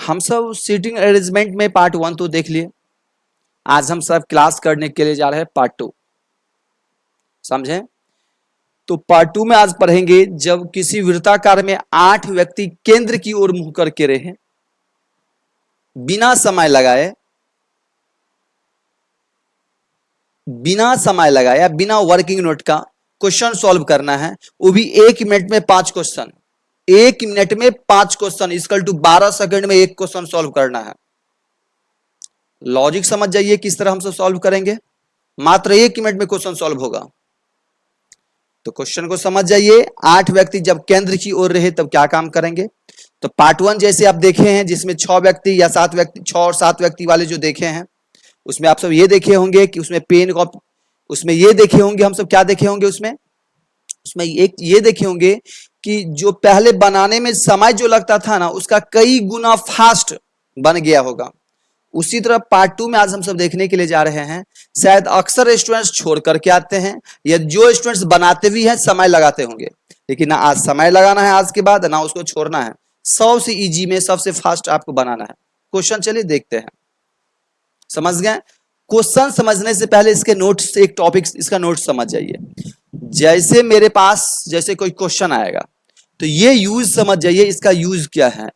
हम सब seating arrangement में पार्ट 1 तो देख लिए। आज हम सब क्लास करने के लिए जा रहे हैं पार्ट 2, समझे? तो पार्ट 2 में आज पढ़ेंगे जब किसी वृत्ताकार में 8 व्यक्ति केंद्र की ओर मुंह करके रहे, बिना समय लगाए बिना वर्किंग नोट का क्वेश्चन सॉल्व करना है, वो भी 1 मिनट में 5 क्वेश्चन। 1 मिनट में 5 क्वेश्चन इक्वल टू 12 सेकंड में 1 क्वेश्चन सॉल्व करना है। लॉजिक समझ जाइए किस तरह हम सब सॉल्व करेंगे। मात्र 1 मिनट में क्वेश्चन सॉल्व होगा। तो क्वेश्चन को समझ जाइए। 8 व्यक्ति जब केंद्र की ओर रहे तब क्या काम करेंगे। तो पार्ट 1 जैसे आप देखे हैं जिसमें 6 व्यक्ति या 7 व्यक्ति, 6 और 7 व्यक्ति वाले जो देखे हैं, उसमें आप सब ये देखे होंगे कि उसमें पेन कॉपी, उसमें ये देखे होंगे हम सब क्या देखे होंगे, उसमें एक ये देखे होंगे कि जो पहले बनाने में समय जो लगता था ना, उसका कई गुना फास्ट बन गया होगा। उसी तरह पार्ट 2 में आज हम सब देखने के लिए जा रहे हैं। शायद अक्सर स्टूडेंट्स छोड़ करके आते हैं, या जो स्टूडेंट्स बनाते भी हैं समय लगाते होंगे, लेकिन ना आज समय लगाना है आज के बाद, ना उसको छोड़ना है। सबसे इजी में सबसे फास्ट आपको बनाना है क्वेश्चन। चलिए देखते हैं। समझ गए? क्वेश्चन समझने से पहले इसके नोट्स, एक टॉपिक इसका नोट समझ जाइए। जैसे मेरे पास जैसे कोई क्वेश्चन आएगा तो ये यूज समझ जाइए, इसका यूज क्या है।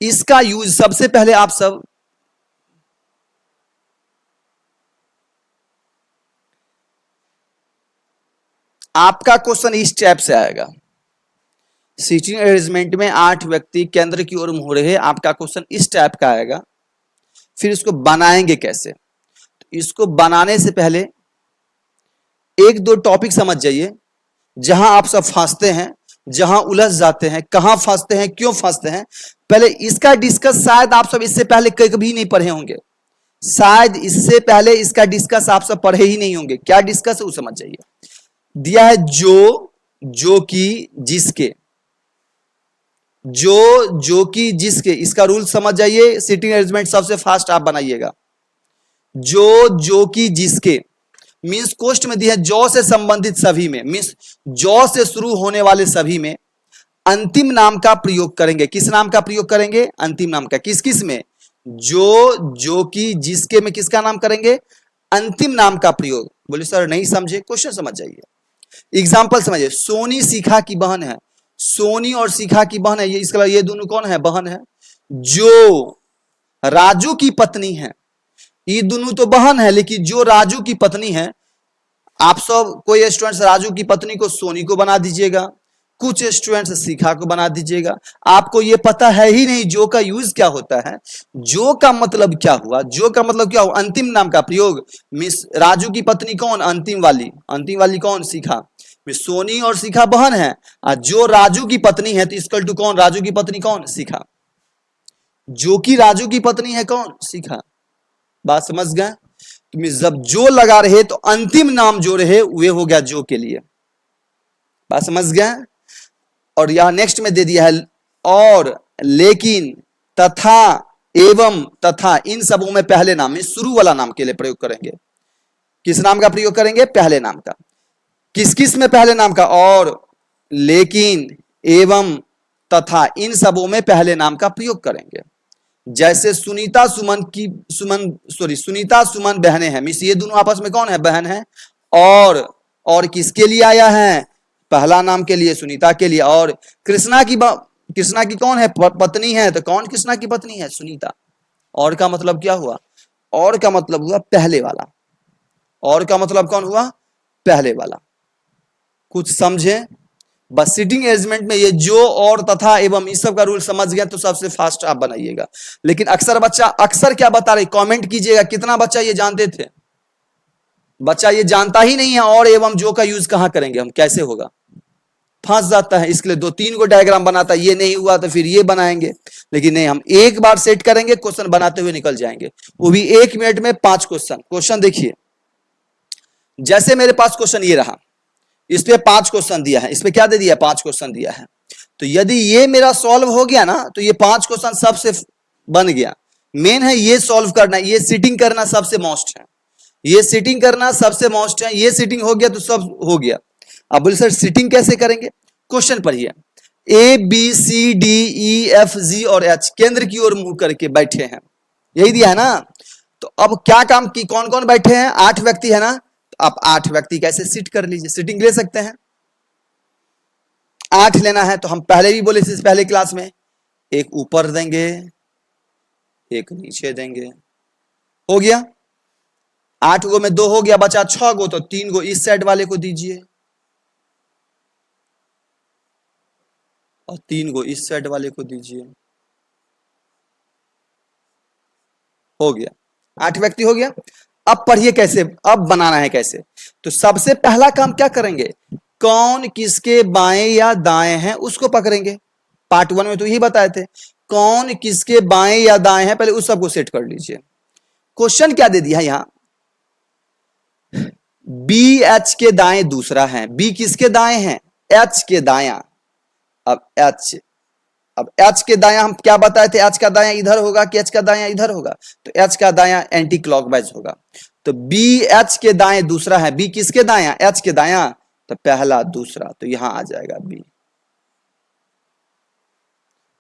इसका यूज सबसे पहले आप सब आपका क्वेश्चन इस टाइप से आएगा। सीटिंग अरेंजमेंट में 8 व्यक्ति केंद्र की ओर मुड़ रहे, आपका क्वेश्चन इस टाइप का आएगा। फिर इसको बनाएंगे कैसे। तो इसको बनाने से पहले 1-2 टॉपिक समझ जाइए, जहां आप सब फंसते हैं, जहां उलझ जाते हैं, कहां फंसते हैं, क्यों फंसते हैं। पहले इसका डिस्कस शायद आप सब इससे पहले कभी नहीं पढ़े होंगे। शायद इससे पहले इसका डिस्कस आप सब पढ़े ही नहीं होंगे। क्या डिस्कस है वो समझ जाइए। दिया है जो कि जिसके, जो कि जिसके, इसका रूल समझ जाइए। सीटिंग अरेंजमेंट सबसे फास्ट आप बनाइएगा। जो कि जिसके मींस कोष्ट में दिया है जो से संबंधित सभी में, मींस जो से शुरू होने वाले सभी में अंतिम नाम का प्रयोग करेंगे। किस नाम का प्रयोग करेंगे? अंतिम नाम का। किस किस में? जो कि जिसके में किसका नाम करेंगे? अंतिम नाम का प्रयोग। बोले सर नहीं समझे, क्वेश्चन समझ जाइए। एग्जाम्पल समझिए। सोनी शिखा की बहन है। सोनी और शिखा की बहन है, ये दोनों कौन है? बहन है। जो राजू की पत्नी है, ये दोनों तो बहन है, लेकिन जो राजू की पत्नी है, आप सब कोई स्टूडेंट्स राजू की पत्नी को सोनी को बना दीजिएगा, कुछ स्टूडेंट्स शिखा को बना दीजिएगा। आपको ये पता है ही नहीं जो का यूज क्या होता है। जो का मतलब क्या हुआ? जो का मतलब क्या हुआ? अंतिम नाम का प्रयोग। मिस राजू की पत्नी कौन? अंतिम वाली कौन? शिखा। सोनी और शिखा बहन है, और जो राजू की पत्नी है तो इक्वल टू कौन? राजू की पत्नी कौन? शिखा। जो कि राजू की पत्नी है कौन? शिखा। बात समझ गए? तुम जब जो लगा रहे तो अंतिम नाम जो रहे वे हो गया जो के लिए। बात समझ गए? और यहां नेक्स्ट में दे दिया है और, लेकिन, तथा, एवं, तथा, इन सबों में पहले नाम में शुरू वाला नाम के लिए प्रयोग करेंगे। किस नाम का प्रयोग करेंगे? पहले नाम का। किस किस में पहले नाम का? और, लेकिन, एवं, तथा, इन सबों में पहले नाम का प्रयोग करेंगे। जैसे सुनीता सुमन बहनें हैं, मिस ये दोनों आपस में कौन है? बहन है। और किसके लिए आया है? पहला नाम के लिए, सुनीता के लिए। और कृष्णा की कौन है? पत्नी है, तो कौन कृष्णा की पत्नी है? सुनीता। और का मतलब क्या हुआ? और का मतलब हुआ पहले वाला। और का मतलब कौन हुआ? पहले वाला। कुछ समझे? बस सीटिंग अरेंजमेंट में ये जो, और, तथा, एवं इस सब का रूल समझ गया तो सबसे फास्ट आप बनाइएगा। लेकिन अक्सर क्या बता रहे? कमेंट कीजिएगा कितना बच्चा ये जानते थे। बच्चा ये जानता ही नहीं है और एवं जो का यूज कहां करेंगे हम, कैसे होगा, फंस जाता है। इसके लिए 2-3 को डायग्राम बनाता है, ये नहीं हुआ तो फिर ये बनाएंगे। लेकिन नहीं, हम एक बार सेट करेंगे, क्वेश्चन बनाते हुए निकल जाएंगे, वो भी 1 मिनट में 5 क्वेश्चन। क्वेश्चन देखिए, जैसे मेरे पास क्वेश्चन ये रहा, इस पे 5 क्वेश्चन दिया है, इस पे क्या दे दिया? 5 क्वेश्चन दिया है। तो यदि ये मेरा सॉल्व हो गया ना, तो ये 5 क्वेश्चन सबसे बन गया। मेन है ये सॉल्व करना, ये सीटिंग करना सबसे मोस्ट है। ये सीटिंग करना सबसे मोस्ट है, ये सीटिंग हो गया तो सब हो गया। अब बोले सर सीटिंग कैसे करेंगे, क्वेश्चन पढ़िए। A B C D E F G और एच केंद्र की ओर मुंह करके बैठे हैं, यही दिया है ना। तो अब क्या काम की, कौन कौन बैठे हैं, 8 व्यक्ति है ना। तो आप 8 व्यक्ति कैसे सीट कर लीजिए, सीटिंग ले सकते हैं। 8 लेना है तो हम पहले भी बोले इस पहले क्लास में, एक ऊपर देंगे एक नीचे देंगे, हो गया। 8 गो में 2 हो गया, बचा 6 गो, तो 3 गो इस साइड वाले को दीजिए और 3 गो इस साइड वाले को दीजिए, हो गया। 8 व्यक्ति हो गया। अब पढ़िए कैसे, अब बनाना है कैसे। तो सबसे पहला काम क्या करेंगे, कौन किसके बाएं या दाएं हैं उसको पकड़ेंगे। पार्ट 1 में तो यही बताए थे, कौन किसके बाएं या दाएं हैं, पहले उस सबको सेट कर लीजिए। क्वेश्चन क्या दे दिया यहां, बी एच के दाएं दूसरा है, बी किसके दाएं हैं, एच के दाया। अब एच के दाया हम क्या बताए थे, एच का दाया इधर होगा कि एच का दाया इधर होगा, तो एच का दाया एंटी क्लॉकवाइज होगा। तो बी एच के दाएं दूसरा है, बी किसके दाया, एच के दाया, तो पहला दूसरा, तो यहां आ जाएगा बी।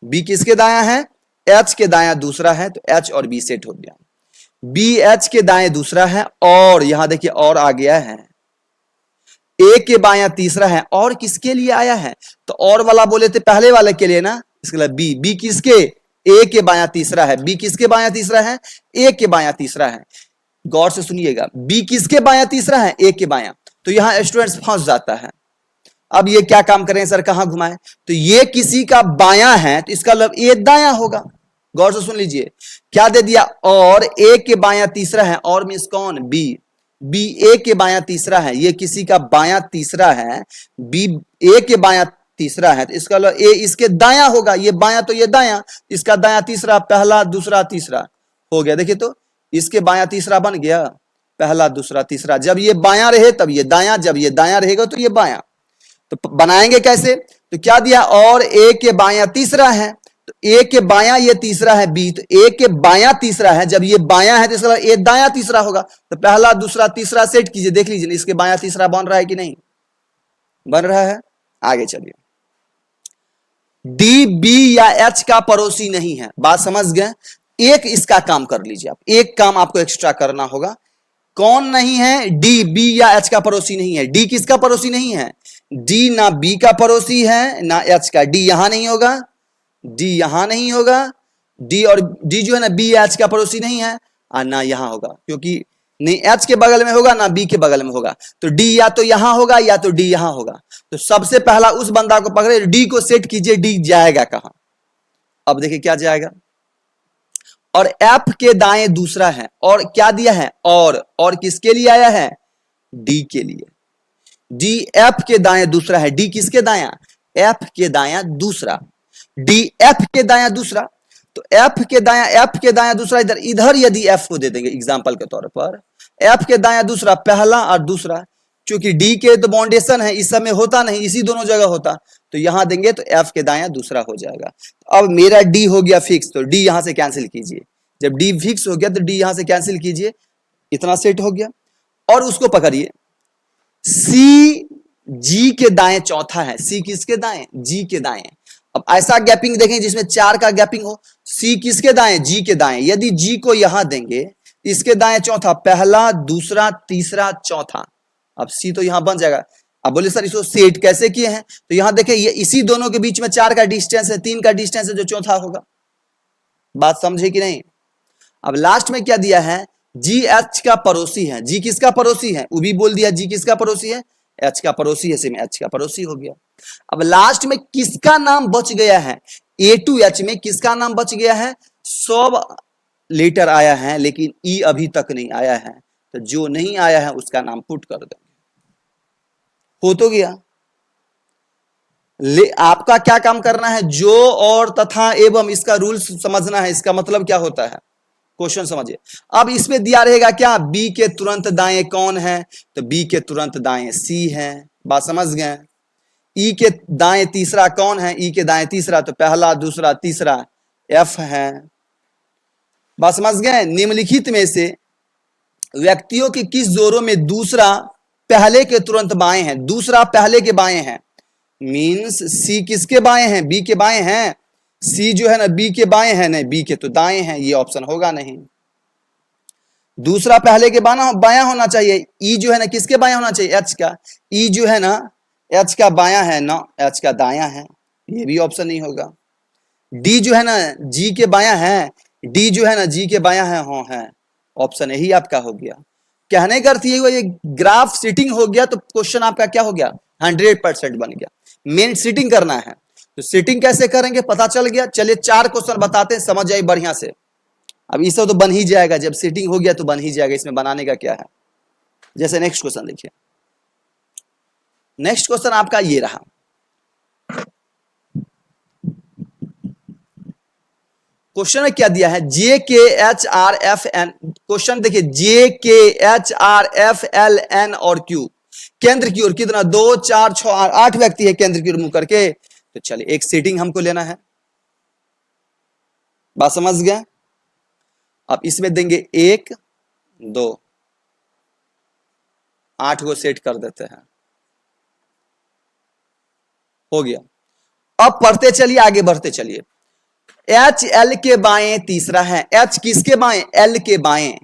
बी किसके दाया है, एच के दाया दूसरा है, तो एच और बी सेट हो गया। बी एच के दाएं दूसरा है, और यहां देखिए और आ गया है, ए के बाया तीसरा है, और किसके लिए आया है, तो और वाला बोले थे पहले वाले के लिए ना, इसके लिए बी, बी किसके, ए के बाया तीसरा है, बी किसके बाया तीसरा है, ए के बाया तीसरा है। गौर से सुनिएगा, बी किसके बाया तीसरा है, ए के बाया, तो यहां स्टूडेंट्स फंस जाता है। अब ये क्या काम करें सर, कहां घुमाएं, तो ये किसी का बाया है तो इसका मतलब ए दाया होगा। गौर से सुन लीजिए, क्या दे दिया, और ए के बाया तीसरा है, और मींस कौन, बी, बी ए के बाया तीसरा है, ये किसी का बाया तीसरा है, बी ए के बाया तीसरा है, तो इसका मतलब ए इसके दाया होगा, ये बाया तो ये दाया, इसका दाया तीसरा, पहला दूसरा तीसरा हो गया। देखिए तो इसके बाया तीसरा बन गया, पहला दूसरा तीसरा, जब ये बाया रहे तब ये दाया, जब ये दाया रहेगा तो ये बाया। तो बनाएंगे कैसे, तो क्या दिया, और ए के बाया तीसरा है, तो ए के बाया ये तीसरा है बी, तो ए के बाया तीसरा है, जब ये बाया है तो इसका ए दाया तीसरा होगा, तो पहला दूसरा तीसरा सेट कीजिए, देख लीजिए इसके बाया तीसरा बन रहा है कि नहीं बन रहा है। आगे चलिए, डी बी या एच का पड़ोसी नहीं है, बात समझ गए। एक इसका काम कर लीजिए आप, एक काम आपको एक्स्ट्रा करना होगा, कौन नहीं है, डी बी या एच का पड़ोसी नहीं है। डी किसका पड़ोसी नहीं है, डी ना बी का पड़ोसी है ना एच का, डी यहां नहीं होगा, डी यहां नहीं होगा, डी और डी जो है ना बी एच का पड़ोसी नहीं है, और ना यहां होगा, क्योंकि नहीं एच के बगल में होगा ना बी के बगल में होगा, तो डी या तो यहां होगा या तो डी यहां होगा। तो सबसे पहला उस बंदा को पकड़े, डी को सेट कीजिए, डी जाएगा कहां। अब देखिए क्या जाएगा, और एफ के दाएं दूसरा है, और क्या दिया है, और किसके लिए आया है, डी के लिए। डी एफ के दाएं दूसरा है, डी किसके दाया, एफ के दाया दूसरा, डी एफ के दाया दूसरा, तो एफ के दाया दूसरा, इधर इधर यदि एफ को दे देंगे एग्जांपल के तौर पर, एफ के दाया दूसरा पहला और दूसरा, क्योंकि डी के तो बाउंडेशन है, इस समय होता नहीं, इसी दोनों जगह होता, तो यहां देंगे तो एफ के दाया दूसरा हो जाएगा। तो अब मेरा डी हो गया फिक्स, तो डी यहां से कैंसिल कीजिए, जब डी फिक्स हो गया तो डी यहां से कैंसिल कीजिए, इतना सेट हो गया। और उसको पकड़िए, सी जी के दाएं चौथा है, सी किसके दाएं, जी के दाएं। अब ऐसा गैपिंग देखें जिसमें 4 का गैपिंग हो, सी किसके दाएं, जी के दाएं, यदि जी को यहां देंगे, इसके दाएं चौथा, पहला दूसरा तीसरा चौथा, अब सी तो यहां बन जाएगा। अब बोले सर इसको सेट कैसे किए हैं, तो यहां देखें ये इसी दोनों के बीच में 4 का डिस्टेंस है, 3 का डिस्टेंस है, जो चौथा होगा। बात समझे कि नहीं। अब लास्ट में क्या दिया है, जी एच का पड़ोसी है, जी किसका पड़ोसी है, वो भी बोल दिया जी किसका पड़ोसी है, एच का पड़ोसी है, सेम एच का पड़ोसी हो गया। अब लास्ट में किसका नाम बच गया है, ए टू एच में किसका नाम बच गया है, सब लेटर आया है लेकिन ई अभी तक नहीं आया है, तो जो नहीं आया है उसका नाम पुट कर देंगे, हो तो गया। आपका क्या काम करना है, जो और तथा एवं इसका रूल्स समझना है, इसका मतलब क्या होता है, क्वेश्चन समझिए। अब इसमें दिया रहेगा क्या, बी के तुरंत दाएं कौन है, तो बी के तुरंत दाएं सी है, बात समझ गए। ई के दाएं तीसरा कौन है, ई के दाएं तीसरा, तो पहला दूसरा तीसरा एफ है, बात समझ गए। निम्नलिखित में से व्यक्तियों के किस जोड़ों में दूसरा पहले के तुरंत बाएं है, दूसरा पहले के बाएं है। मींस सी किसके बाएं हैं, बी के बाएं हैं। सी जो है ना बी के बाएं है, नहीं बी के तो दाएं हैं, ये ऑप्शन होगा नहीं। दूसरा पहले के बायां होना चाहिए। ई जो है ना किसके बायां होना चाहिए, एच का। ई जो है ना एच का बायां है ना, एच का दायां है, ये भी ऑप्शन नहीं होगा। डी जो है ना जी के बायां है, डी जो है ना जी के बायां है, हाँ है, ऑप्शन यही आपका हो गया। कहने का अर्थ ये हुआ, ये ग्राफ सीटिंग हो गया तो क्वेश्चन आपका क्या हो गया, 100% बन गया। मेन सीटिंग करना है, तो सीटिंग कैसे करेंगे पता चल गया। चलिए 4 क्वेश्चन बताते हैं, समझ जाइए बढ़िया से। अब इससे तो बन ही जाएगा, जब सीटिंग हो गया तो बन ही जाएगा, इसमें बनाने का क्या है। जैसे नेक्स्ट क्वेश्चन देखिए, नेक्स्ट क्वेश्चन आपका ये रहा। क्वेश्चन में क्या दिया है, J K H R F N. Question देखिए, J K H R F L N और क्यू, केंद्र की ओर कितना, 2 4 6 8 व्यक्ति है केंद्र की ओर मुंह करके। तो चलिए एक सीटिंग हमको लेना है, बात समझ गए। अब इसमें देंगे 1 2 8 को सेट कर देते हैं, हो गया। अब पढ़ते चलिए, आगे बढ़ते चलिए। एच एल के बाएं तीसरा है, एच किसके बाएं, एल के बाएं,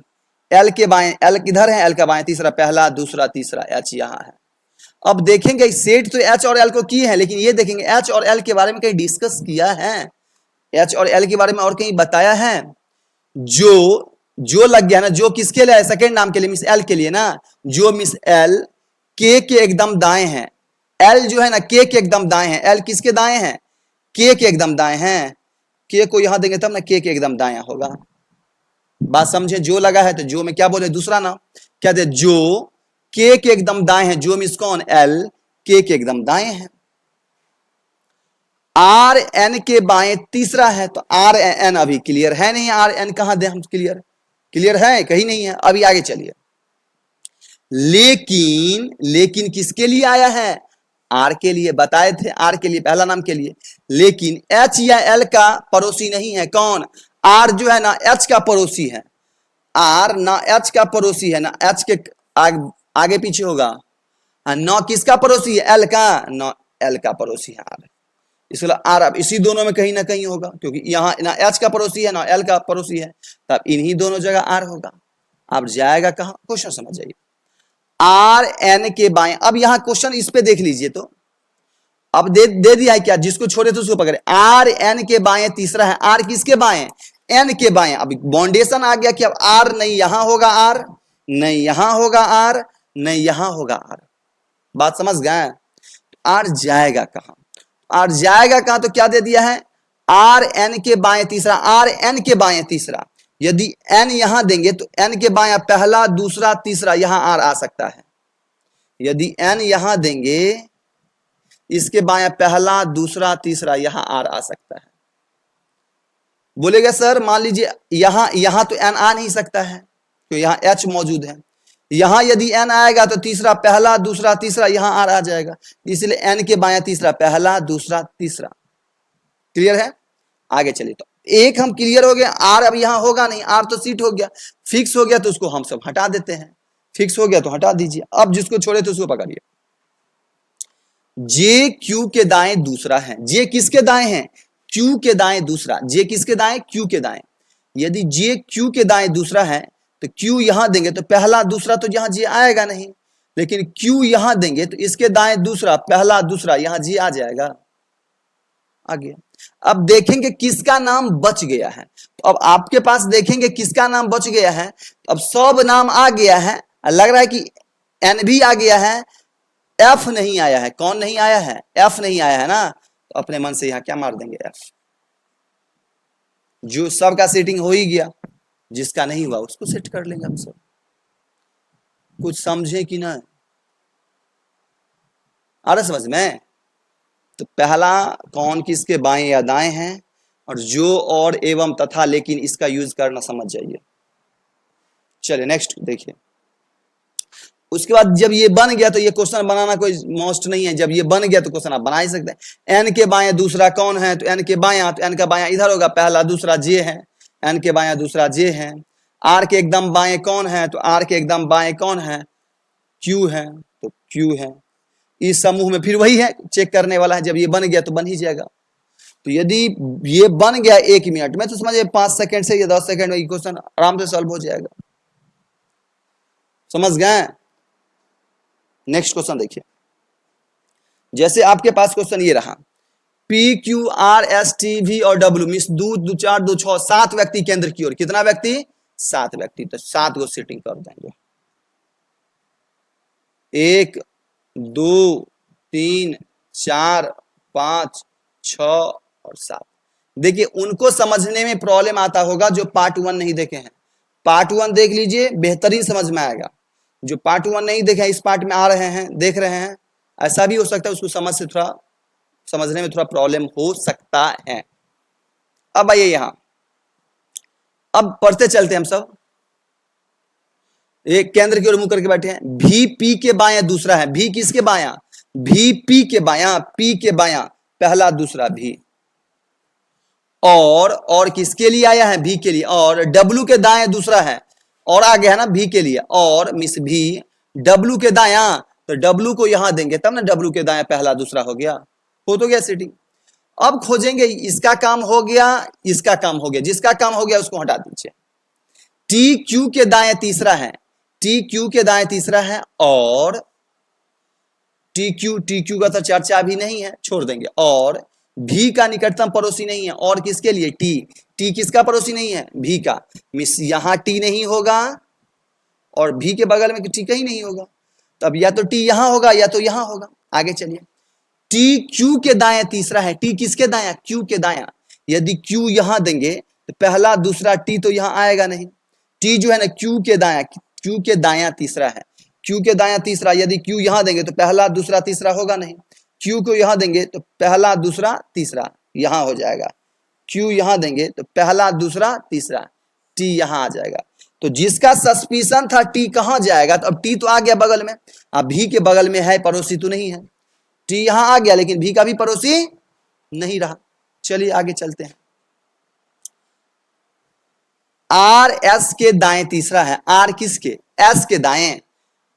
एल के बाएं, एल किधर है, एल का बाएं तीसरा, पहला दूसरा तीसरा, एच यहां है। अब देखेंगे सेट तो एच और एल को किए हैं, लेकिन ये देखेंगे एच और एल के बारे में कहीं डिस्कस किया है, एच और एल के बारे में और कहीं बताया है। जो लग गया ना, जो किसके लिए, सेकेंड नाम के लिए, मिस एल के लिए ना, जो मिस एल के एकदम दाएं हैं। एल जो है ना के एकदम दाएं हैं, एल किसके दाएं हैं, के एकदम दाएं हैं। के को यहां देंगे तब ना के एकदम दाया होगा, बात समझे। जो लगा है तो जो में क्या बोले, दूसरा नाम क्या दे, जो के एकदम दाएं हैं, जो मिस कौन, एल के एकदम दाएं हैं। आर एन के बाएं तीसरा है, तो आर एन अभी क्लियर है नहीं, आर एन कहां दे हम, क्लियर है कहीं नहीं है। अभी आगे चलिए, लेकिन किसके लिए आया है, आर के लिए, बताए थे आर के लिए, पहला नाम के लिए। लेकिन एच या एल का पड़ोसी नहीं है, कौन, आर जो है ना एच का पड़ोसी है। आर ना एच का पड़ोसी है, ना एच के आगे पीछे होगा, ना किसका पड़ोसी है, एल का, ना एल का पड़ोसी है आर। इसलिए आर अब इसी दोनों में कहीं ना कहीं होगा, क्योंकि यहां ना एच का पड़ोसी है ना एल का पड़ोसी है, तब इन्हीं दोनों जगह आर होगा। अब जाएगा कहां, क्वेश्चन समझ जाइए। आर एन के बाएं, अब यहां क्वेश्चन इस पे देख लीजिए, तो अब दे दिया है क्या, जिसको छोड़े तो उसको पकड़े। आर एन के बाएं तीसरा है, आर किसके बाएं, एन के बाएं। अब बाउंडेशन आ गया कि अब आर नहीं यहां होगा, आर नहीं यहां होगा, आर नहीं यहां होगा, आर। बात समझ गए। आर जाएगा कहां, आर जाएगा कहां, तो क्या दे दिया है, आर एन के बाएं तीसरा, आर एन के बाएं तीसरा। यदि एन यहां देंगे तो एन के बाएं पहला दूसरा तीसरा, यहां आर आ सकता है। यदि एन यहां देंगे, इसके बाएं पहला दूसरा तीसरा, यहां आर आ सकता है। बोलेगा सर मान लीजिए यहां तो एन आ नहीं सकता है, तो यहां एच मौजूद है। यहां यदि एन आएगा तो तीसरा पहला दूसरा तीसरा, यहां आर आ जाएगा, इसलिए एन के बाएं तीसरा, पहला दूसरा तीसरा। क्लियर है। आगे चलिए, तो एक हम क्लियर हो गए, आर अब यहां होगा नहीं, आर तो सीट हो गया, फिक्स हो गया, तो उसको हम सब हटा देते हैं। फिक्स हो गया तो हटा दीजिए। अब जिसको छोड़े तो उसको पकड़िए। जे क्यू के दाएं दूसरा है, जे किसके दाएं है, क्यू के दाएं दूसरा, जे किसके दाएं, क्यू के दाएं। यदि जे क्यू के दाएं दूसरा है तो क्यू यहां देंगे तो पहला दूसरा तो यहां जे आएगा नहीं, लेकिन क्यू यहां देंगे तो इसके दाएं दूसरा, पहला दूसरा, यहां जे आ जाएगा। आगे अब देखेंगे किसका नाम बच गया है, तो अब आपके पास देखेंगे किसका नाम बच गया है। तो अब सब नाम आ गया है, लग रहा है कि एन भी आ गया है, एफ नहीं आया है। कौन नहीं आया है, एफ नहीं आया है ना, तो अपने मन से यहां क्या मार देंगे, एफ। जो सबका सेटिंग हो ही गया, जिसका नहीं हुआ उसको सेट कर लेंगे हम सब। कुछ समझे कि ना, आ रहा समझ में। तो पहला कौन किसके बाएं या दाएं हैं, और जो और एवं तथा, लेकिन इसका यूज करना समझ जाइए। चलिए नेक्स्ट देखिए। उसके बाद जब ये बन गया तो ये क्वेश्चन बनाना कोई मोस्ट नहीं है, जब ये बन गया तो क्वेश्चन आप बना ही सकते हैं। एन के बाएं दूसरा कौन है, तो एन के बायां, तो एन का बायां इधर होगा, पहला दूसरा जे है, एन के बायां दूसरा जे है। आर के एकदम बाएं कौन है, तो आर के एकदम बाएं कौन है, क्यू है, तो क्यू है। इस समूह में फिर वही है, चेक करने वाला है, जब ये बन गया तो बन ही जाएगा। तो यदि ये बन गया 1 मिनट में, तो समझिए 5 सेकंड से या 10 सेकंड में इक्वेशन आराम से सॉल्व हो जाएगा। समझ गए? नेक्स्ट क्वेश्चन देखिए, जैसे आपके पास क्वेश्चन ये रहा, P Q R S T V और डब्ल्यू मीन्स 2 2 4 2 6 7 व्यक्ति केंद्र की ओर। कितना व्यक्ति? 7 व्यक्ति। तो 7 को सीटिंग कर देंगे, 1 2 3 4 5 6 और 7। देखिए उनको समझने में प्रॉब्लम आता होगा जो पार्ट 1 नहीं देखे हैं। पार्ट 1 देख लीजिए, बेहतरीन समझ में आएगा। जो पार्ट 1 नहीं देखे इस पार्ट में आ रहे हैं, देख रहे हैं, ऐसा भी हो सकता है उसको समझने में थोड़ा प्रॉब्लम हो सकता है। अब आइए यहां, अब पढ़ते चलते हम सब। एक केंद्र की ओर मुंह करके बैठे हैं, भी पी के बायां दूसरा है। भी किसके बायां? भी पी के बायां, पी के बायां पहला दूसरा भी। और किसके लिए आया है? भी के लिए। और डब्ल्यू के दाएं दूसरा है, और आ गया है ना भी के लिए। और मिस भी डब्ल्यू के दायां, तो डब्ल्यू को यहां देंगे तब ना डब्ल्यू के दायां पहला दूसरा हो गया, हो तो गया सीटिंग। अब खोजेंगे, इसका काम हो गया, इसका काम हो गया, जिसका काम हो गया उसको हटा दीजिए। टी क्यू के दाएं तीसरा है, टी क्यू के दाएं तीसरा है, और टी क्यू का तो चर्चा भी नहीं है, छोड़ देंगे। और भी का निकटतम पड़ोसी नहीं है, और किसके लिए? टी किसका पड़ोसी नहीं है? भी का। मिस यहां टी नहीं होगा और भी के बगल में टी कहीं नहीं होगा, तब या तो टी यहां होगा या तो यहां होगा। आगे चलिए, टी क्यू के दाएं तीसरा है। टी किसके दाएं? क्यू के दाएं। यदि क्यू यहां देंगे तो पहला दूसरा टी तो यहां आएगा नहीं। टी जो है ना क्यू के दायां तीसरा है। क्यू के दायां तीसरा, यदि क्यू यहां देंगे तो पहला दूसरा तीसरा होगा नहीं। क्यू को यहां देंगे तो पहला दूसरा तीसरा यहां हो जाएगा। क्यू यहां देंगे तो पहला दूसरा तीसरा, टी यहां आ जाएगा। तो जिसका सस्पिशन था टी कहां जाएगा, तो अब टी तो आ गया बगल में, अब भी के बगल में है, पड़ोसी तो नहीं है। टी यहां आ गया लेकिन भी का भी पड़ोसी नहीं रहा। चलिए आगे चलते हैं। आर एस के दाएं तीसरा है। आर किसके? एस के दाएं।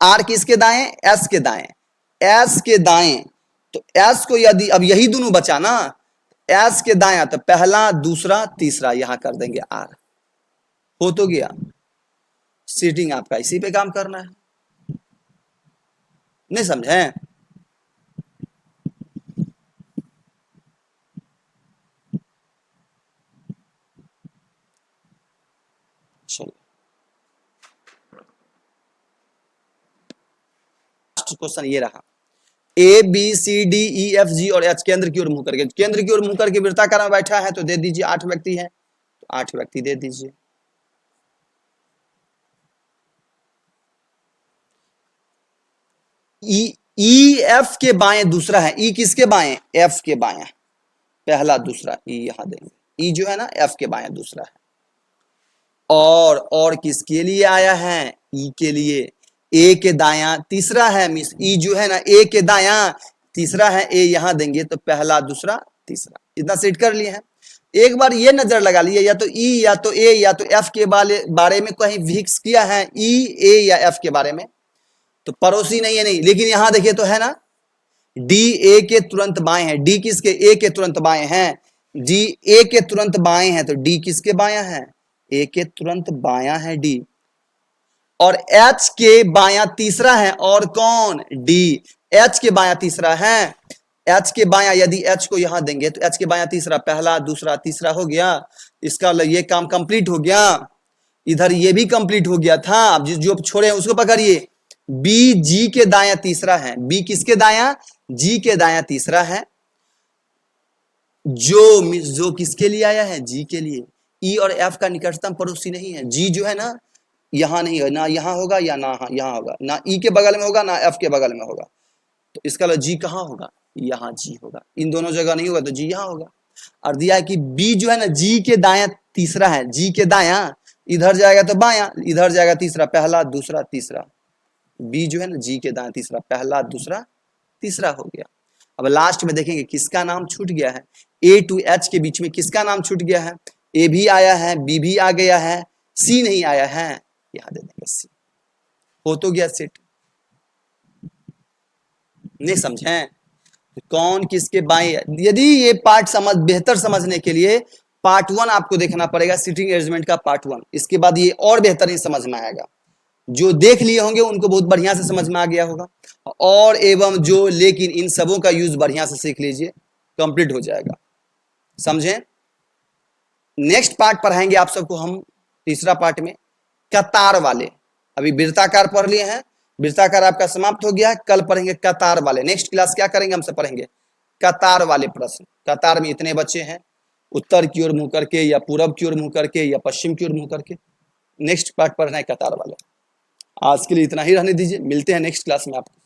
आर किसके दाएं? एस के दाएं। एस के दाएं, तो एस को यदि अब यही दोनों बचा ना, एस के दाएं तो पहला दूसरा तीसरा यहां कर देंगे आर, हो तो गया। सीटिंग आपका इसी पे काम करना है, नहीं समझे? चलो क्वेश्चन ये रहा, A B C D E F G और एच केंद्र की ओर मुंह करके, केंद्र की ओर मुंह करके वृत्ताकार में बैठा है, तो दे दीजिए 8 व्यक्ति है, तो 8 व्यक्ति दे दीजिए। ई एफ के बाएं दूसरा है। ई किसके बाएं? एफ के बाएं पहला दूसरा, ई यहां देंगे। ई जो है ना एफ के बाएं दूसरा है। और किसके लिए आया है? ई के लिए। ए के दायां तीसरा है, मिस ई जो है ना ए के दायां तीसरा है, ए यहां देंगे तो पहला दूसरा तीसरा। इतना सेट कर लिए हैं। एक बार ये नजर लगा लिए, या तो ई या तो ए या तो एफ के बारे में कहीं फिक्स किया है, ई ए या एफ के बारे में, तो पड़ोसी नहीं है, नहीं। लेकिन यहां देखिए तो है ना, डी ए के तुरंत बाएं है। डी किसके? ए के तुरंत बाएं हैं। डी ए के तुरंत बाएं हैं, तो डी किसके बायां है? ए के तुरंत बायां है डी। और एच के बायां तीसरा है, और कौन? डी। एच के बायां तीसरा है। एच के बायां, यदि एच को यहां देंगे तो एच के बायां तीसरा, पहला दूसरा तीसरा हो गया। इसका ये काम कंप्लीट हो गया। इधर ये भी कंप्लीट हो गया था। अब जो छोड़े उसको पकड़िए। बी जी के दायां तीसरा है। बी किसके दायां? जी के दायां तीसरा है। जो किसके लिए आया है? जी के लिए। ई और एफ का निकटतम पड़ोसी नहीं है। जी जो है ना यहां नहीं है, ना यहां होगा या ना यहां होगा, ना ई के बगल में होगा ना एफ के बगल में होगा, तो इसका जी कहां होगा? यहां जी होगा। इन दोनों जगह नहीं होगा तो जी यहां होगा। और दिया है कि बी जो है ना जी के दायां तीसरा है। जी के दायां, इधर जाएगा तो बायां, इधर जाएगा तीसरा, पहला दूसरा तीसरा। बी जो है ना जी के दाएं तीसरा, पहला दूसरा तीसरा हो गया। अब लास्ट में देखेंगे किसका नाम छूट गया है। ए टू एच के बीच में किसका नाम छूट गया है? ए भी आया है, बी भी आ गया है, सी नहीं आया है, यहां दे देंगे सी, हो तो गया सेट। नहीं समझे? कौन किसके बाएं, यदि ये पार्ट समझ बेहतर समझने के लिए पार्ट 1 आपको देखना पड़ेगा, सीटिंग अरेंजमेंट का पार्ट 1। इसके बाद ये और बेहतर ही समझ में आएगा। जो देख लिए होंगे उनको बहुत बढ़िया से समझ में आ गया होगा, और एवं जो लेकिन, इन सबों का यूज बढ़िया से सीख लीजिए, कंप्लीट हो जाएगा। समझे? नेक्स्ट पार्ट पढ़ाएंगे आप सबको हम तीसरा पार्ट में, कतार वाले। अभी वृत्ताकार पढ़ लिए हैं, वृत्ताकार आपका समाप्त हो गया है, कल पढ़ेंगे कतार वाले। नेक्स्ट क्लास क्या करेंगे, हम सब पढ़ेंगे कतार वाले प्रश्न। कतार में इतने बच्चे हैं, उत्तर की ओर मुंह करके या पूरब की ओर मुंह करके या पश्चिम की ओर मुंह करके। नेक्स्ट पार्ट पढ़ना है कतार वाले। आज के लिए इतना ही रहने दीजिए, मिलते हैं नेक्स्ट क्लास में आपको।